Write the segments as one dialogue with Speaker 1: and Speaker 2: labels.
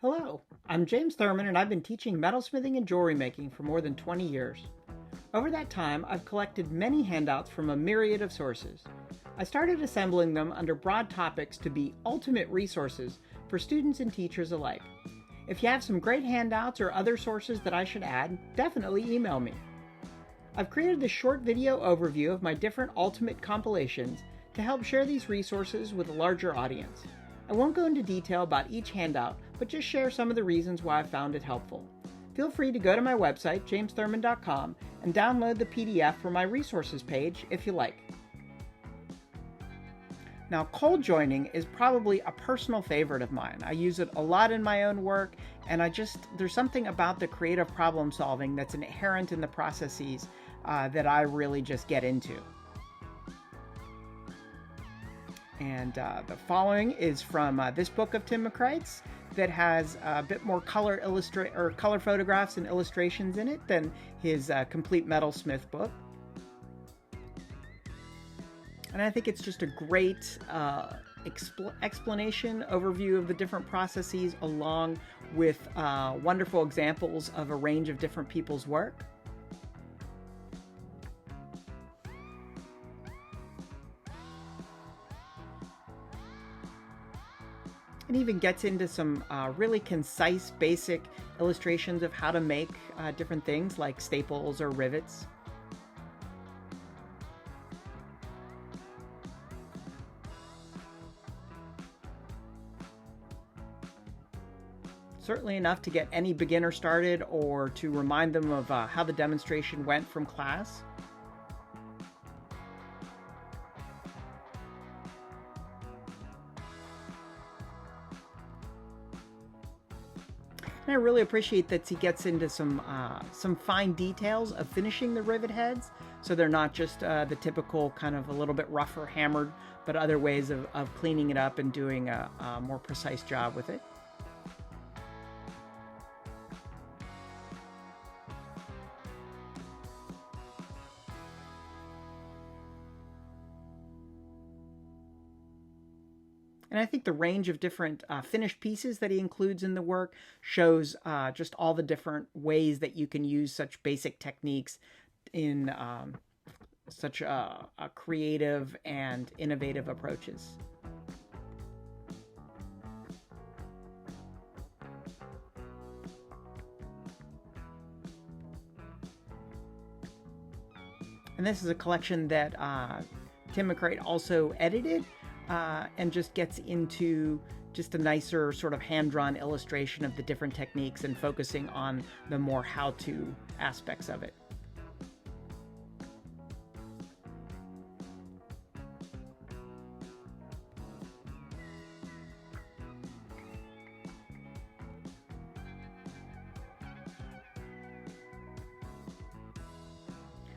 Speaker 1: Hello, I'm James Thurman and I've been teaching metalsmithing and jewelry making for more than 20 years. Over that time, I've collected many handouts from a myriad of sources. I started assembling them under broad topics to be ultimate resources for students and teachers alike. If you have some great handouts or other sources that I should add, definitely email me. I've created this short video overview of my different ultimate compilations to help share these resources with a larger audience. I won't go into detail about each handout, but just share some of the reasons why I found it helpful. Feel free to go to my website, jamesthurman.com, and download the PDF from my resources page if you like. Now, cold joining is probably a personal favorite of mine. I use it a lot in my own work, and there's something about the creative problem solving that's inherent in the processes that I really just get into. And the following is from this book of Tim McCright's that has a bit more color photographs and illustrations in it than his complete metalsmith book. And I think it's just a great explanation, overview of the different processes, along with wonderful examples of a range of different people's work. It even gets into some really concise, basic illustrations of how to make different things like staples or rivets. Certainly enough to get any beginner started or to remind them of how the demonstration went from class. And I really appreciate that he gets into some fine details of finishing the rivet heads, so they're not just the typical kind of a little bit rougher hammered, but other ways of cleaning it up and doing a more precise job with it. And I think the range of different finished pieces that he includes in the work shows just all the different ways that you can use such basic techniques in such a creative and innovative approaches. And this is a collection that Tim McCright also edited. And just gets into just a nicer sort of hand-drawn illustration of the different techniques and focusing on the more how-to aspects of it.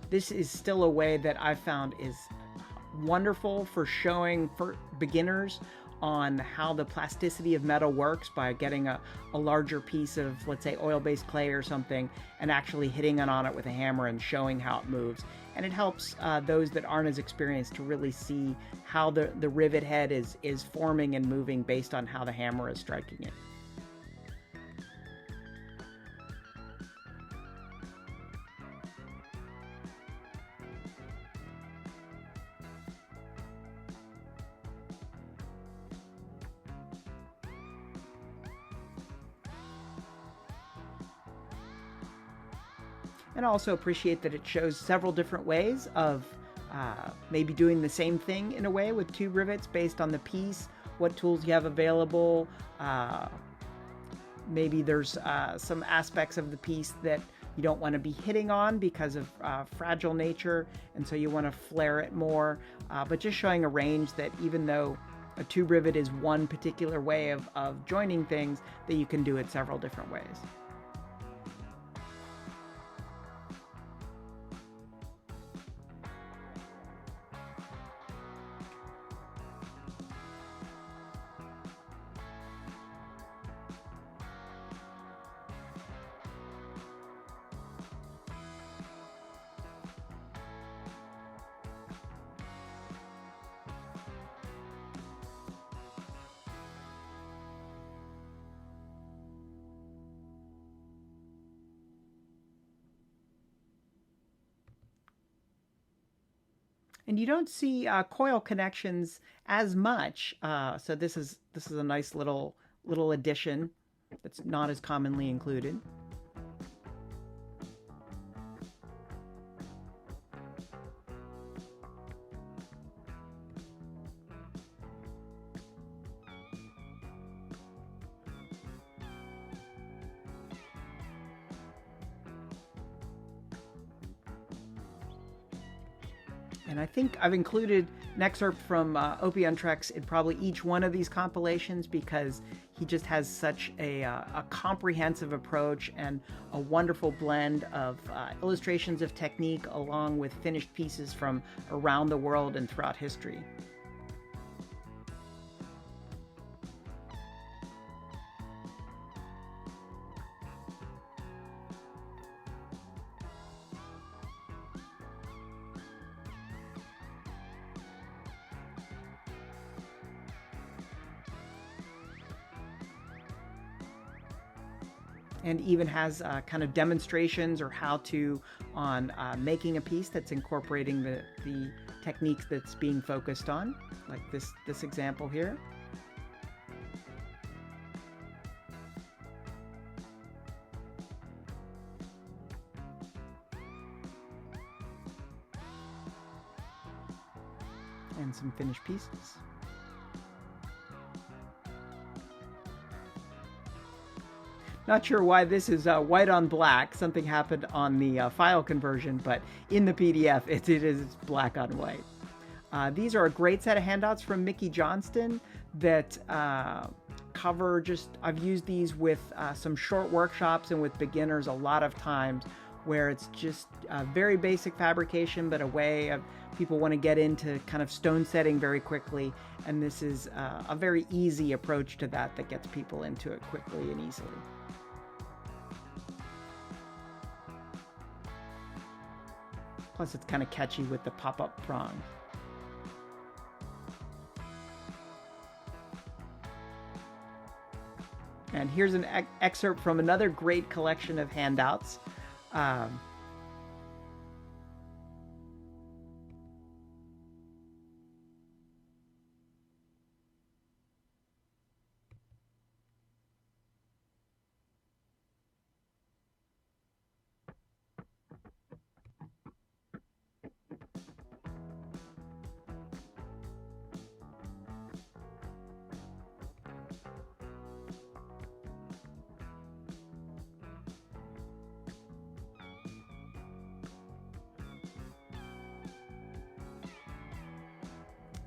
Speaker 1: This is still a way that I found is wonderful for showing for beginners on how the plasticity of metal works by getting a larger piece of, let's say, oil-based clay or something and actually hitting it on it with a hammer and showing how it moves. And it helps those that aren't as experienced to really see how the rivet head is forming and moving based on how the hammer is striking it. And I also appreciate that it shows several different ways of maybe doing the same thing in a way with two rivets based on the piece, what tools you have available. Maybe there's some aspects of the piece that you don't want to be hitting on because of fragile nature, and so you want to flare it more. But just showing a range that even though a tube rivet is one particular way of joining things, that you can do it several different ways. And you don't see coil connections as much. So this is a nice little addition that's not as commonly included. And I think I've included an excerpt from Opie Untrex in probably each one of these compilations because he just has such a comprehensive approach and a wonderful blend of illustrations of technique along with finished pieces from around the world and throughout history. And even has kind of demonstrations or how-to on making a piece that's incorporating the techniques that's being focused on, like this example here. And some finished pieces. Not sure why this is white on black. Something happened on the file conversion, but in the PDF, it is black on white. These are a great set of handouts from Mickey Johnston that cover I've used these with some short workshops and with beginners a lot of times where it's just very basic fabrication, but a way of people want to get into kind of stone setting very quickly. And this is a very easy approach to that gets people into it quickly and easily. Plus, it's kind of catchy with the pop-up prongs. And here's an excerpt from another great collection of handouts.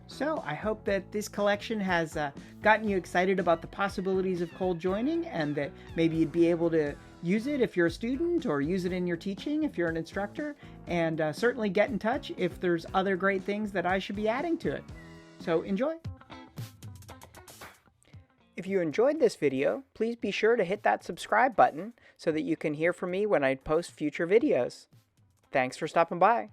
Speaker 1: So I hope that this collection has gotten you excited about the possibilities of cold joining, and that maybe you'd be able to use it if you're a student or use it in your teaching if you're an instructor, and certainly get in touch if there's other great things that I should be adding to it. So enjoy! If you enjoyed this video, please be sure to hit that subscribe button so that you can hear from me when I post future videos. Thanks for stopping by.